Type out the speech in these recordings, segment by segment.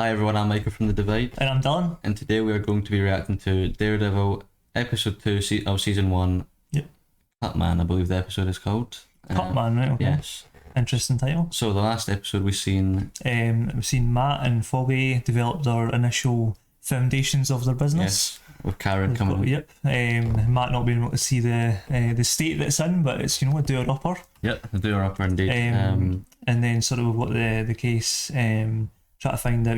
Hi everyone, I'm Michael from The Divide. And I'm Dylan. And today we are going to be reacting to Daredevil episode 2 of season 1. Yep. Cutman, I believe the episode is called. Cutman, right? Okay. Yes. Interesting title. So the last episode we've seen Matt and Foggy develop their initial foundations of their business. Yes, with Karen coming. Yep. Matt not being able to see the state that it's in, but it's a doer-upper. Yep, the doer-upper indeed. And then sort of we've got the case, try to find out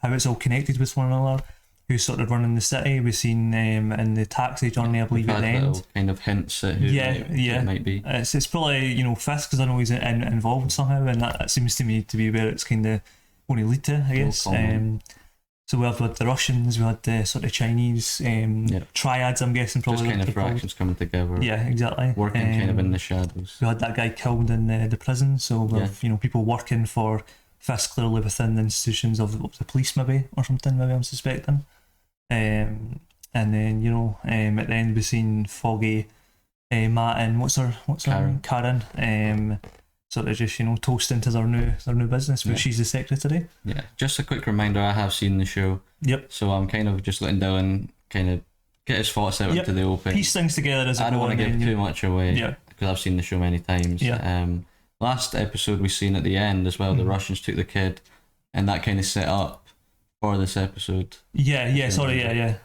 how it's all connected with one another. Who's sort of running the city? We've seen in the taxi journey, I believe, at the end. Kind of hints at who it might be. It's probably Fisk, because I know he's involved somehow, and that seems to me to be where it's kind of going to lead to, I guess. So we had the Russians, we had the sort of Chinese triads, I'm guessing, probably. Just kind of fractions coming together. Yeah, exactly. Working kind of in the shadows. We had that guy killed in the prison, so we have people working for Fisk clearly within the institutions of the police, maybe, or something, maybe I'm suspecting. And then at the end we've seen Foggy, Matt and what's her name? Karen. Sort of just toasting to their new business, where she's the secretary. Yeah. Just a quick reminder, I have seen the show. Yep. So I'm kind of just letting Dylan kind of get his thoughts out into the open. Piece things together as I don't want to give too much away. Yeah. Because I've seen the show many times. Yeah. Last episode we seen at the end as well, the Russians took the kid, and that kind of set up for this episode. Yeah.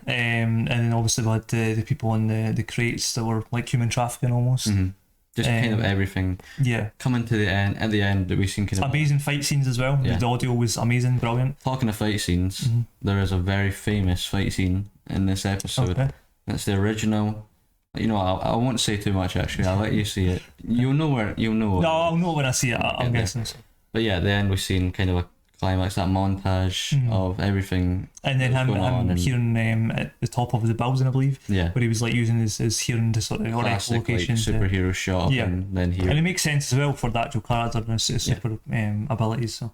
And then obviously we had the people in the crates that were like human trafficking almost. Mm-hmm. Just kind of everything. Yeah. Coming to the end, at the end, we've seen kind of amazing fight scenes as well. Yeah. The audio was amazing, brilliant. Talking of fight scenes, there is a very famous fight scene in this episode. Okay. It's the original. I won't say too much actually. I'll let you see it. You'll know where. No, I'll know when I see it. I'm guessing. But yeah, at the end we've seen kind of a climax, that montage of everything, and then him hearing at the top of the building, I believe, where he was like using his hearing to sort of classic location, like, superhero shot, and then hear. And it makes sense as well for the actual character and his super abilities. So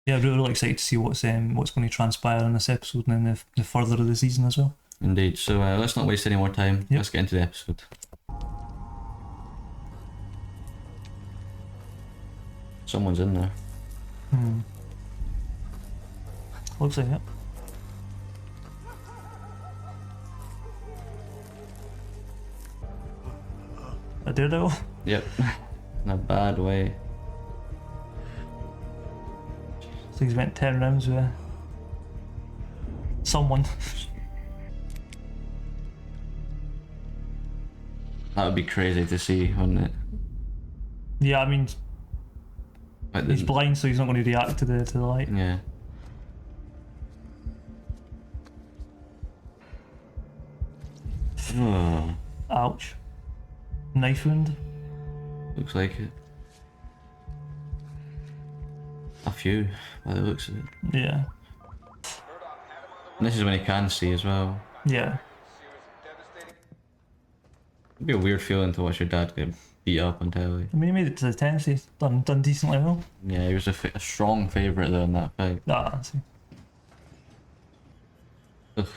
yeah, really excited to see what's going to transpire in this episode and then the further of the season as well. Indeed. So let's not waste any more time. Let's get into the episode. Someone's in there. Looks like it. A Daredevil? Yep. In a bad way. So he's went 10 rounds with someone. That would be crazy to see, wouldn't it? Yeah, I mean, he's blind, so he's not going to react to the light. Yeah. Oh. Ouch. Knife wound? Looks like it. A few, by the looks of it. Yeah. And this is when he can see as well. Yeah. It'd be a weird feeling to watch your dad get beat up on telly. I mean, he made it to the 10th, he's done decently well. Yeah, he was a strong favourite though in that fight. Ah, I see. Ugh.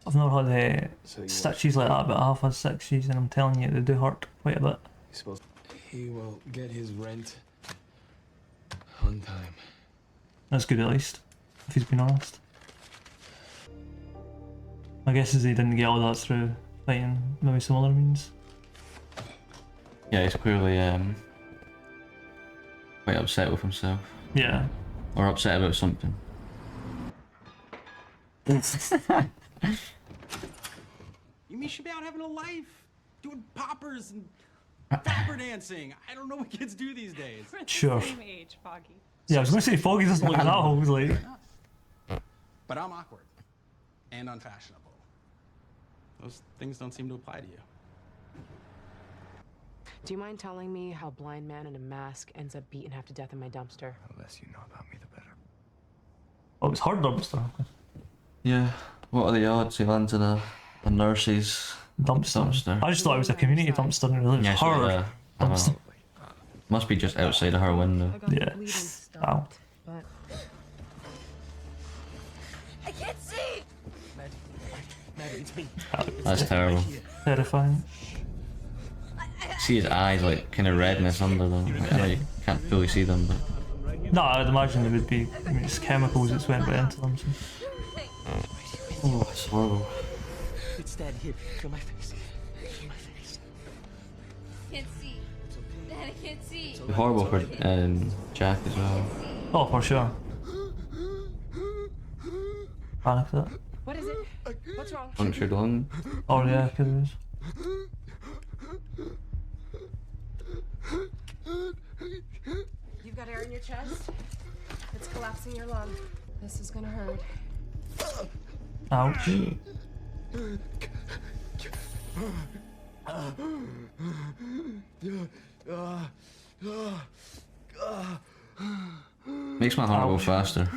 I've never had stitches like that, but I have had stitches, and I'm telling you, they do hurt quite a bit. He will get his rent on time. That's good at least, if he's been honest. My guess is he didn't get all that through fighting maybe some other means. Yeah, he's clearly quite upset with himself. Yeah. Or upset about something. You mean you should be out having a life, doing poppers and flapper dancing. I don't know what kids do these days. Sure. Same age, Foggy. Yeah, I was gonna say Foggy doesn't look that old, like. But I'm awkward and unfashionable. Those things don't seem to apply to you. Do you mind telling me how a blind man in a mask ends up beaten half to death in my dumpster? The less you know about me, the better. Oh, it's hard dumpster. Yeah. What are the odds he lands in a nurse's dumpster? I just thought it was a community dumpster and it was her dumpster. Must be just outside of her window. Yeah. Wow. I can't see! Maddie, it's me. That's terrible. Terrifying. See his eyes like kind of redness under them. Like, you can't fully see them, but No, I'd imagine there would be. I mean, it's chemicals that's went right into them. So. Oh, it's horrible. It's that here. Show my face. Show my face. Can't see. Dad, I can't see. It'd be horrible for Jack as well. Oh, for sure. Panic that. What is it? What's wrong? Punctured lung. Oh yeah, could it is. You've got air in your chest. It's collapsing your lung. This is gonna hurt. Ouch. Makes my heart go faster.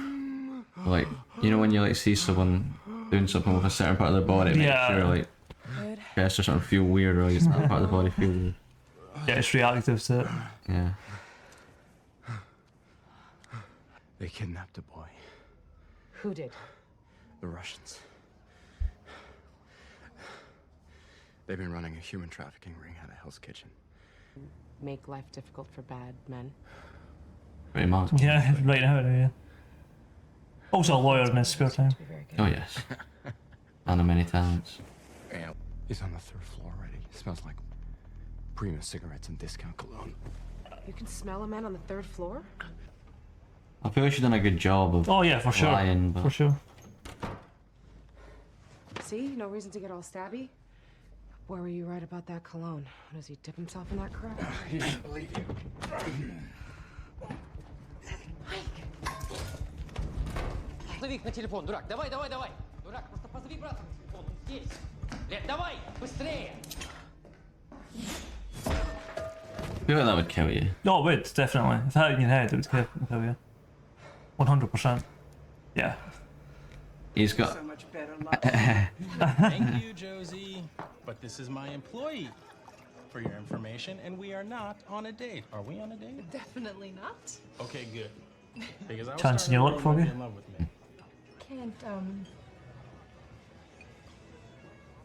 Like, you know when you like see someone doing something with a certain part of their body, it makes your like Good. chest or something feel weird, or like that part of the body feel weird. Yeah, it's reactive to it. Yeah. They kidnapped a boy. Who did? The Russians. They've been running a human trafficking ring out of Hell's Kitchen. Make life difficult for bad men. Pretty much. Yeah, right now, yeah. Also a lawyer in his spare time. To be very good. Oh yes. And the many talents. He's on the 3rd floor already. Smells like premium cigarettes and discount cologne. You can smell a man on the 3rd floor? I feel like she's done a good job of Oh yeah, for sure. lying, but For sure. See? No reason to get all stabby. Where were you right about that cologne? Does he dip himself in that crap? He didn't believe you. Позови на телефон, дурак. Давай, давай, давай. Дурак, просто позови брата на телефон. Он здесь. Лет, давай, быстрее. I feel like that would kill you. No, it would, definitely. If it had it in your head, it would kill you. 100%. Yeah. He's got. So much better luck. Thank you, Josie. But this is my employee. For your information, and we are not on a date. Are we on a date? Definitely not. Okay, good. Because I was Chance in starting your to luck, really Foggy? in love with me.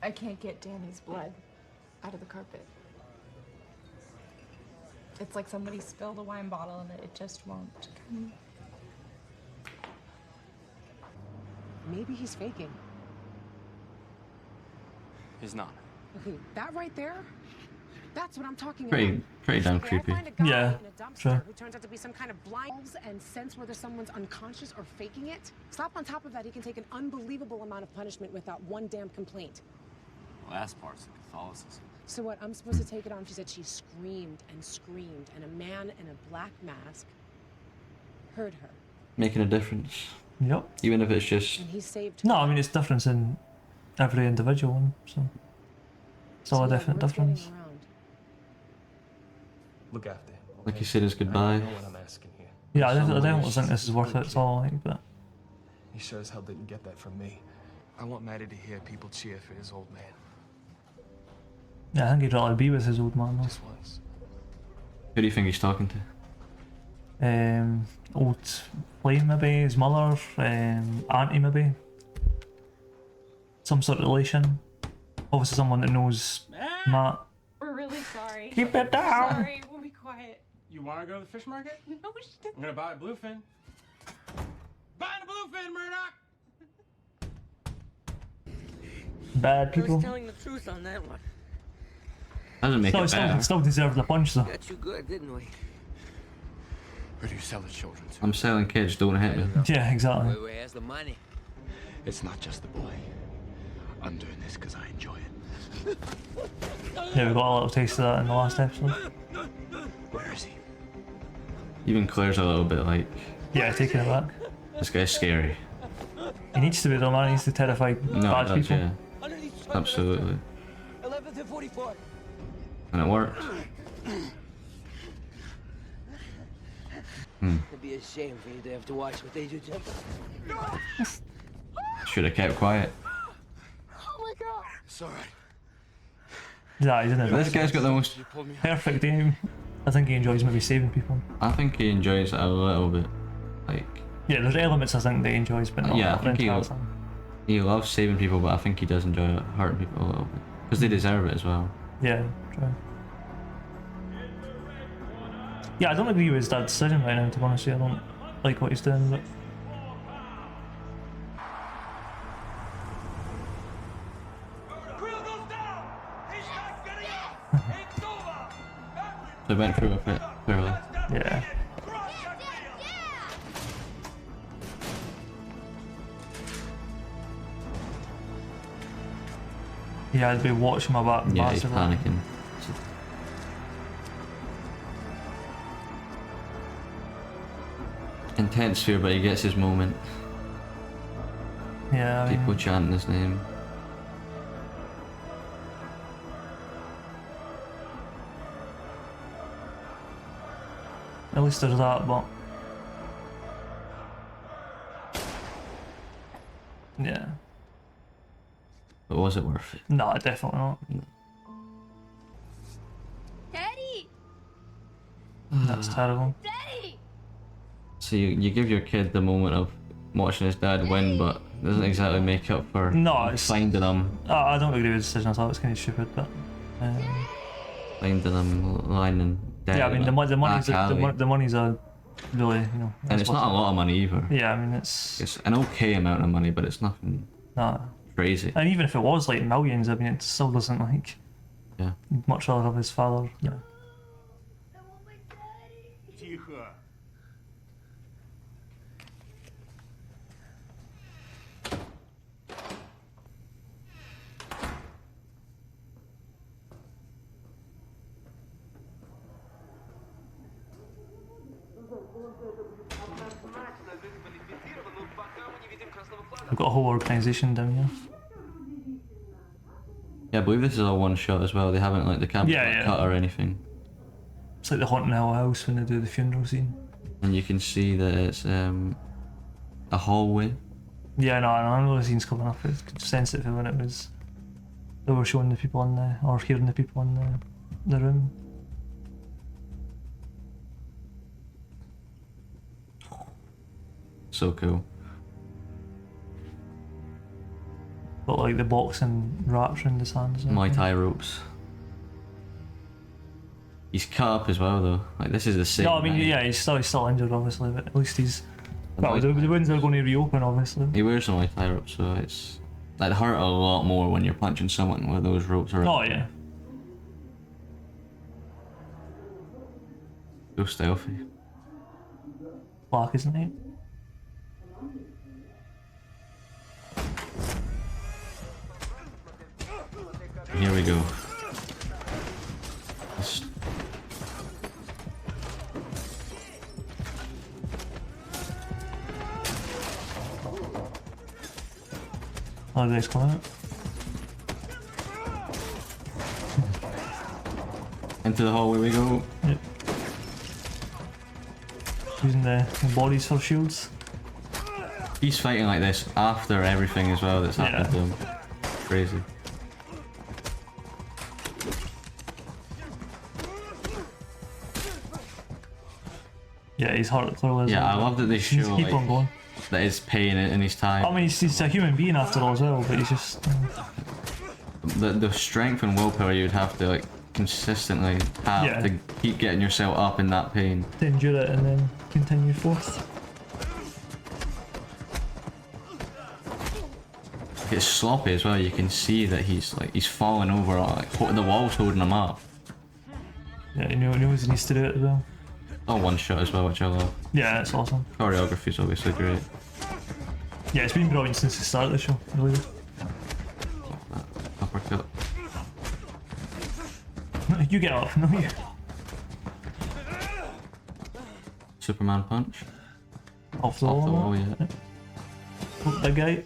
I can't get Danny's blood out of the carpet. It's like somebody spilled a wine bottle and it just won't come. Maybe he's faking. He's not. Okay, that right there? That's what I'm talking Pretty about. damn Okay, I creepy. find a guy Yeah, in a dumpster sure. who turns out to be some kind of blind and sense whether someone's unconscious or faking it. Slap on top of that, he can take an unbelievable amount of punishment without one damn complaint. The last part's Catholicism. So what, I'm supposed to take it on? She said she screamed, and a man in a black mask heard her, Making a difference. Yep. Even if it's just. and he saved her. No, I mean, it's difference in every individual one, so. It's all a yeah, different word's getting difference. around. Look after him. Like you said his goodbye. I know what I'm asking here. Yeah, I definitely think this is worth it, it's all like, but. He sure as hell didn't get that from me. I want Maddie to hear people cheer for his old man. Yeah, I think he'd rather be with his old man though. Just once. Who do you think he's talking to? Old Flame maybe, his mother, auntie maybe. Some sort of relation. Obviously someone that knows Matt. We're really sorry. Keep it down! Sorry, we'll be quiet. You want to go to the fish market? No, she didn't. I'm gonna buy a bluefin. Buying a bluefin, Murdoch! Bad people. telling the truth on that one. Doesn't make it better. Still deserved the punch though. Got you good, didn't we? Where do you sell the children to? I'm selling kids, don't hit me. Yeah, exactly. Where's the money? It's not just the boy. I'm doing this because I enjoy it. Yeah, we got a little taste of that in the last episode. Where is he? Even Claire's a little bit like, Yeah, taking it back. this guy's scary. He needs to be though, man. He needs to terrify No, bad that's, people. yeah. Absolutely. 11 to 44. And it worked. It'd be a shame for you to have to watch what they do to him. Should have kept quiet. It's alright. Yeah, he didn't. This guy's got the most. You pulled me out. Perfect aim. I think he enjoys maybe saving people. I think he enjoys it a little bit. Like, Yeah, there's elements I think that he enjoys, but not Yeah, I the think entire he'll- thing. he loves saving people, but I think he does enjoy hurting people a little bit. Because they deserve it as well. Yeah, true. Yeah, I don't agree with his dad's decision right now, to be honest with you. I don't like what he's doing, but They went through it clearly. yeah. Yeah, I'd be watching my back Yeah, he's massively. panicking. Intense fear, but he gets his moment. Yeah, I mean, People chanting his name. at least there's that, but yeah. But was it worth it? No, definitely not. Daddy! That's terrible. Daddy! So you give your kid the moment of watching his dad win, but it doesn't exactly make up for No, it's- finding him I don't agree with the decision. I thought it was kind of stupid, but lying in debt. yeah, I mean the money's alley. the money's a really, you know. And it's not a lot of money either. Yeah, I mean it's It's an okay amount of money, but it's nothing nah. crazy. And even if it was like millions, I mean it still doesn't like. Yeah. He'd much rather have his father. Yeah. I want my daddy! Тихо. We've got a whole organisation down here. Yeah, I believe this is a one shot as well. They haven't like the camera Yeah. cut or anything. It's like the Haunting Hill House when they do the funeral scene. And you can see that it's a hallway. Yeah, no, I know the scene's coming up. It's sensitive when it was. They were showing the people in the, or hearing the people in the room. So cool. Got like the boxing wraps around his hands. and Muay everything. Thai ropes. He's cut up as well though. Like this is the same. No, I mean, night. yeah, he's still injured, obviously, but at least he's. And Well, like- the wounds are going to reopen, obviously. He wears some Muay Thai ropes, so it's that hurt a lot more when you're punching someone with those ropes around. Oh, yeah. So stealthy. Black, isn't he? Here we go. This- Oh, the guy's coming out. Into the hallway we go. Yep. Using the bodies for shields. He's fighting like this after everything as well that's happened to him. Crazy. Yeah, he's hurt clearly. Yeah, I love that they Just show keep on like, going. that his pain in his time. I mean, he's a human being after all as well, but he's just. The strength and willpower you'd have to like consistently have Yeah. to keep getting yourself up in that pain. To endure it and then continue forth. It's sloppy as well. You can see that he's falling over. Like the wall's holding him up. Yeah, he knows he needs to do it as well. Oh, one shot as well, which I love. Yeah, it's awesome. Choreography's obviously great. Yeah, it's been brilliant since the start of the show. Really good. Uppercut. You get up, no you. Superman punch. Off the Off the wall. wall, yeah. Oh, big guy.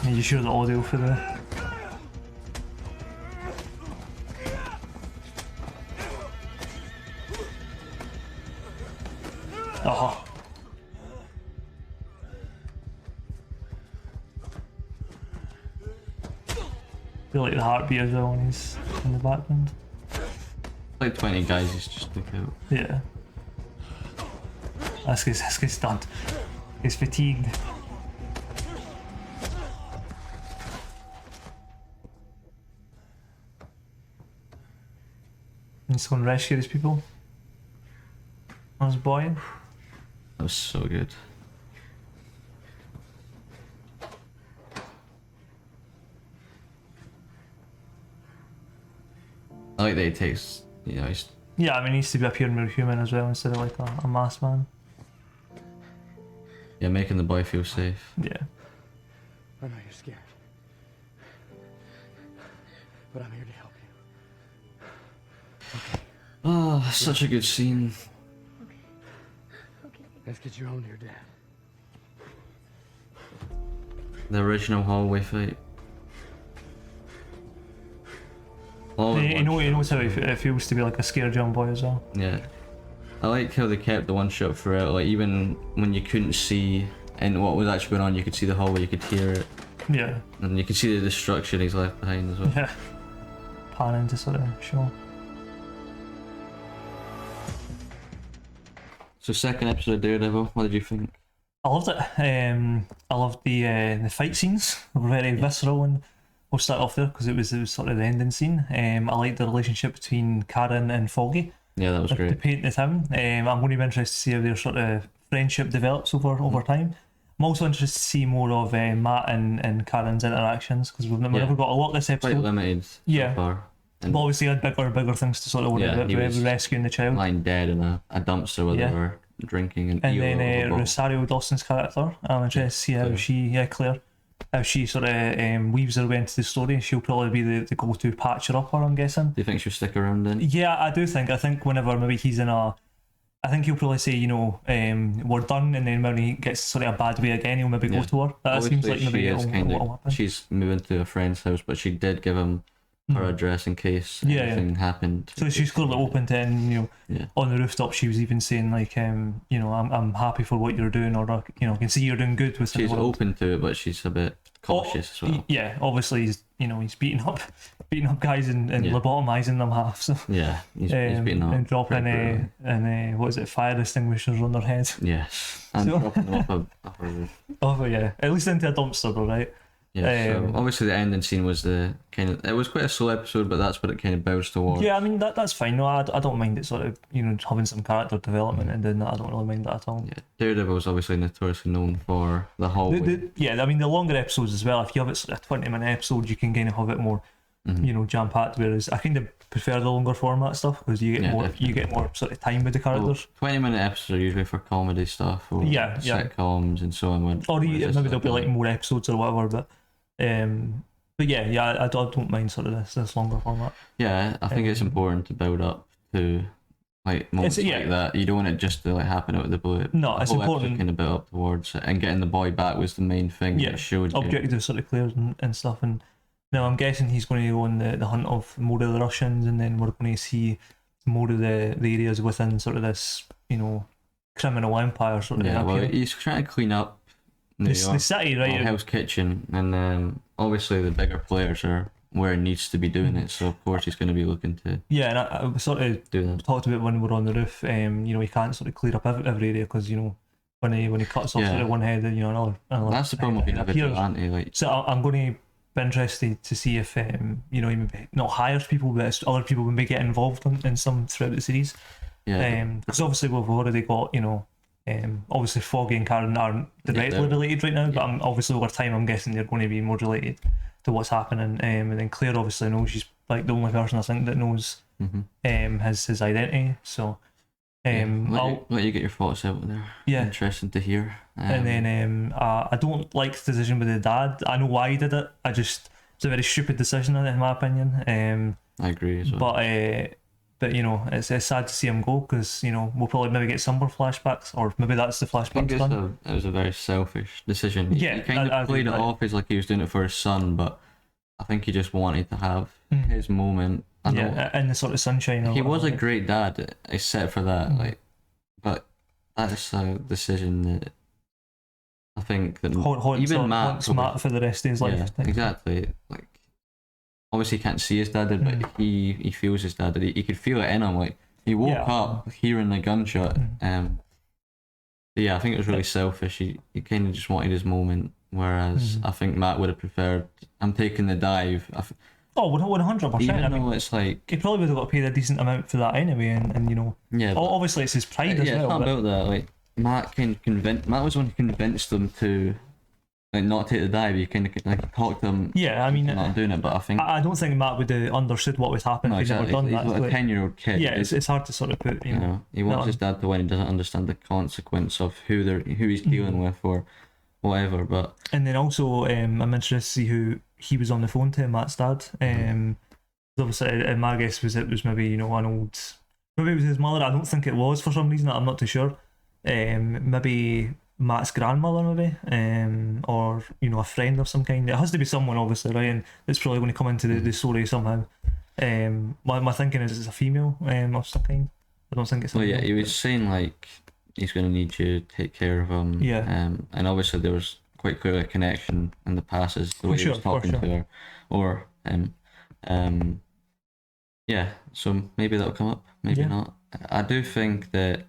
Yeah, you sure the audio for the. Oh. Feel like the heartbeat as well when he's in the background. Like 20 guys, he's just look out. Yeah. That's because he's done. He's fatigued. He's going to rescue these people. On his boy. That was so good. I like that he takes, you know, he's... Yeah, I mean, he needs to be appearing more human as well instead of like a masked man. Yeah, making the boy feel safe. Yeah. I know you're scared. But I'm here to help you. Oh, such a good scene. Let's get you home to your dad. The original hallway fight. All in He one knows shot. how it feels to be like a scared young boy as well. Yeah. I like how they kept the one shot throughout, like even when you couldn't see and what was actually going on, you could see the hallway, you could hear it, Yeah. and you could see the destruction he's left behind as well. Yeah. Panning to sort of show. So second episode of Daredevil, what did you think? I loved it. I loved the fight scenes. They were very visceral, and we'll start off there because it was sort of the ending scene. I liked the relationship between Karen and Foggy. Yeah, that was The great. paint the town. I'm going to be interested to see how their sort of friendship develops over time. I'm also interested to see more of Matt and Karen's interactions because we've never got a lot this Quite episode. limited Yeah. so far. But obviously had bigger things to sort of worry about he with was rescuing the child. lying dead in a dumpster where Yeah. they were drinking and And then Rosario Dawson's character, I'm interested to see how Claire. how she sort of weaves her way into the story. She'll probably be the go-to patcher upper, I'm guessing. Do you think she'll stick around then? Yeah, I do think. I think whenever maybe he's in a... I think he'll probably say, you know, we're done, and then when he gets sort of a bad way again, he'll maybe go to her. That Obviously, seems like maybe she is what'll happen. she's moving to a friend's house, but she did give him her address in case Yeah, anything happened. So she's clearly open to it, and, you know, Yeah. on the rooftop she was even saying like, you know, I'm happy for what you're doing, or, you know, I can see you're doing good with the She's world. open to it, but she's a bit cautious as well. Yeah, obviously he's beating up guys and lobotomizing them half. So Yeah, he's beating up. and dropping pretty brutally. what is it, fire extinguishers on their head. Yes, and So- dropping them up a roof. Oh yeah, at least into a dumpster though, right? Yeah, so obviously the ending scene was it was quite a slow episode, but that's what it kind of builds towards. Yeah, I mean that's fine. No, I don't mind it sort of, you know, having some character development and doing that. I don't really mind that at all. Yeah, Daredevil is obviously notoriously known for the hallway. Yeah, I mean the longer episodes as well. If you have it sort of 20-minute episode, you can kind of have it more, you know, jam packed. Whereas I kind of prefer the longer format stuff because you get more sort of time with the characters. 20-minute episodes are usually for comedy stuff or Yeah. sitcoms and so on. Or maybe there'll be like more episodes or whatever, but yeah, I don't mind sort of this longer format. Yeah, I think it's important to build up to like moments like that. You don't want it just to like happen out of the blue. No, it's important. Kind of build up towards it, and getting the boy back was the main thing. Yeah, that showed you. objectives sort of clear and stuff. And now I'm guessing he's going to go on the hunt of more of the Russians, and then we're going to see more of the areas within sort of this, you know, criminal empire sort of. Yeah, well, appear. he's trying to clean up the city, right? Hell's Kitchen, and obviously the bigger players are where he needs to be doing it. So of course he's going to be looking to Yeah, and I sort of do that. talked about when we were on the roof. You know, he can't sort of clear up every area because, you know, when he cuts off sort of one head, you know, another. That's the problem with being a appears. vigilante. Like, So I'm going to be interested to see if you know, he maybe not hires people, but it's other people maybe get involved in some throughout the series. yeah, Because obviously we've already got, you know, obviously Foggy and Karen aren't directly they're- related right now, but obviously over time I'm guessing they're going to be more related to what's happening. And then Claire obviously knows, she's like the only person I think that knows his identity. So let you get your thoughts out there. Yeah. Interesting to hear. and then I don't like the decision with the dad. I know why he did it. It's a very stupid decision in my opinion. I agree as well. But you know, it's sad to see him go because, you know, we'll probably maybe get some more flashbacks, or maybe that's the I think flashbacks done. it was a very selfish decision. He Yeah, kind I of played agree, it off as like he was doing it for his son, but I think he just wanted to have his moment. I know Yeah, in the sort of sunshine. he was a like. great dad, except for that. Like, but that's a decision that I think that even Matt for the rest of his life. yeah, exactly. Like, obviously he can't see his dad, but he feels his dad. He could feel it in him. Like, he woke up hearing the gunshot. Yeah, I think it was really selfish. He kind of just wanted his moment, whereas I think Matt would have preferred, I'm taking the dive. Oh, 100%. Even I though mean, it's like, he probably would have got paid a decent amount for that anyway, and you know, yeah, but, obviously it's his pride as yeah, it's well. not But about that. Like Matt was the one who convinced them to like not take the dive. You kind of like talked them. yeah, I mean, into not doing it, but I think I don't think Matt would have understood what was happening no, if he'd exactly. never done He's that. like a 10-year-old kid. Yeah, it's hard to sort of put, you know, he wants that his dad to win. He doesn't understand the consequence of who he's dealing with or whatever. But and then also, I'm interested to see who he was on the phone to, Matt's dad. Obviously, my guess was it was maybe, you know, maybe it was his mother. I don't think it was for some reason. I'm not too sure. Maybe Matt's grandmother, maybe, or you know, a friend of some kind. It has to be someone, obviously, right? And it's probably going to come into the story somehow. My thinking is it's a female of some kind. I don't think it's. Well, yeah, he was saying like he's going to need you to take care of him. Yeah. And obviously there was quite clearly a connection in the past as the way he was talking to her, or him. Yeah, so maybe that'll come up, maybe not. I do think that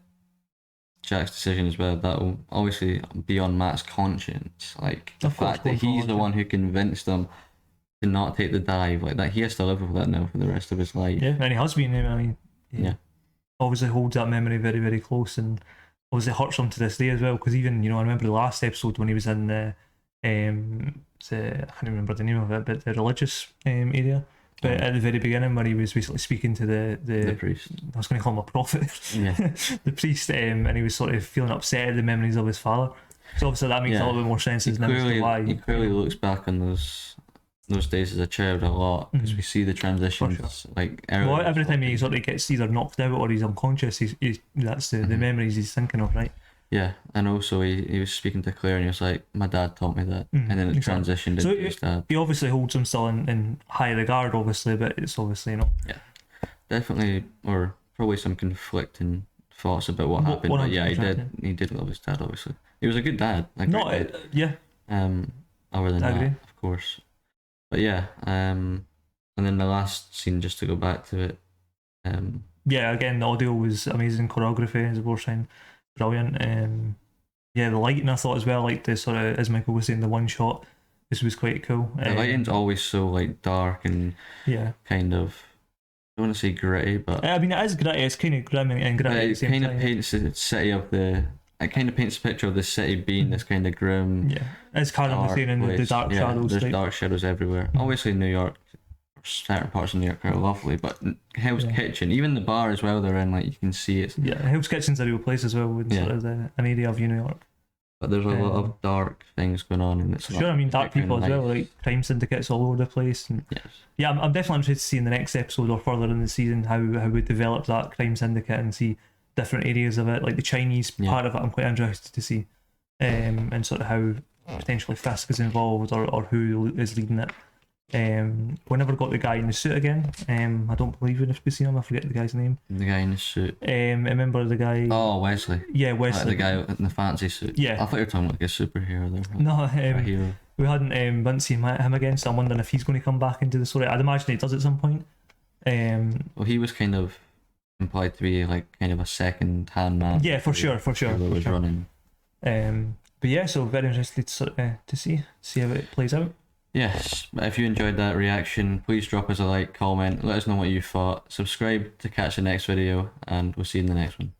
Jack's decision as well, that will obviously be on Matt's conscience. Like the fact that he's the one who convinced them to not take the dive, like that, he has to live with that now for the rest of his life. Yeah, and he has been. I mean, yeah. Obviously holds that memory very, very close, and obviously hurts him to this day as well. Because even, you know, I remember the last episode when he was in the I can't remember the name of it, but the religious area. But at the very beginning, where he was basically speaking to the priest, I was going to call him a prophet, the priest, and he was sort of feeling upset at the memories of his father. So obviously that makes a little bit more sense as to why. He clearly looks back on those days as a child a lot, because we see the transitions like early. Well, every time he sort of gets either knocked out or he's unconscious, he's that's the memories he's thinking of, right? Yeah, and also he was speaking to Claire and he was like, my dad taught me that, and then it transitioned into his dad. He obviously holds him still in high regard, obviously, but it's obviously, you know. Yeah, definitely, or probably some conflicting thoughts about what happened, but yeah, he did love his dad, obviously. He was a good dad. Yeah. Other than that, of course. But yeah, and then the last scene, just to go back to it. Yeah, again, the audio was amazing, choreography, as we were saying, brilliant. Yeah, the lighting I thought as well, like the sort of, as Michael was saying, the one shot, this was quite cool. The lighting's always so like dark and kind of, I don't want to say gritty, but I mean it is gritty. It's kind of grim and gritty. It kind of paints the city of the. It kind of paints a picture of the city being this kind of grim. Yeah, as Karen was saying, in the dark shadows. There's dark shadows everywhere. Obviously, New York, certain parts of New York are lovely, but Hell's Kitchen, even the bar as well they're in, like you can see it. Yeah, Hell's Kitchen's a real place as well, in sort of an area of New York. But there's a lot of dark things going on, and it's sure. I mean, dark people as well, like crime syndicates all over the place. And yeah, I'm definitely interested to see in the next episode or further in the season how we develop that crime syndicate and see different areas of it, like the Chinese part of it. I'm quite interested to see, and sort of how potentially Fisk is involved or who is leading it. We never got the guy in the suit again. I don't believe we've seen him. I forget the guy's name. The guy in the suit. I remember the guy. Oh, Wesley. Yeah, Wesley. Like the guy in the fancy suit. Yeah. I thought you were talking like a superhero there. No, a hero. We hadn't seen him again, so I'm wondering if he's going to come back into the story. I'd imagine he does at some point. Well, he was kind of implied to be like kind of a second-hand man. Yeah, for sure. That was running. But yeah, so very interested to see how it plays out. Yes, if you enjoyed that reaction, please drop us a like, comment, let us know what you thought, subscribe to catch the next video, and we'll see you in the next one.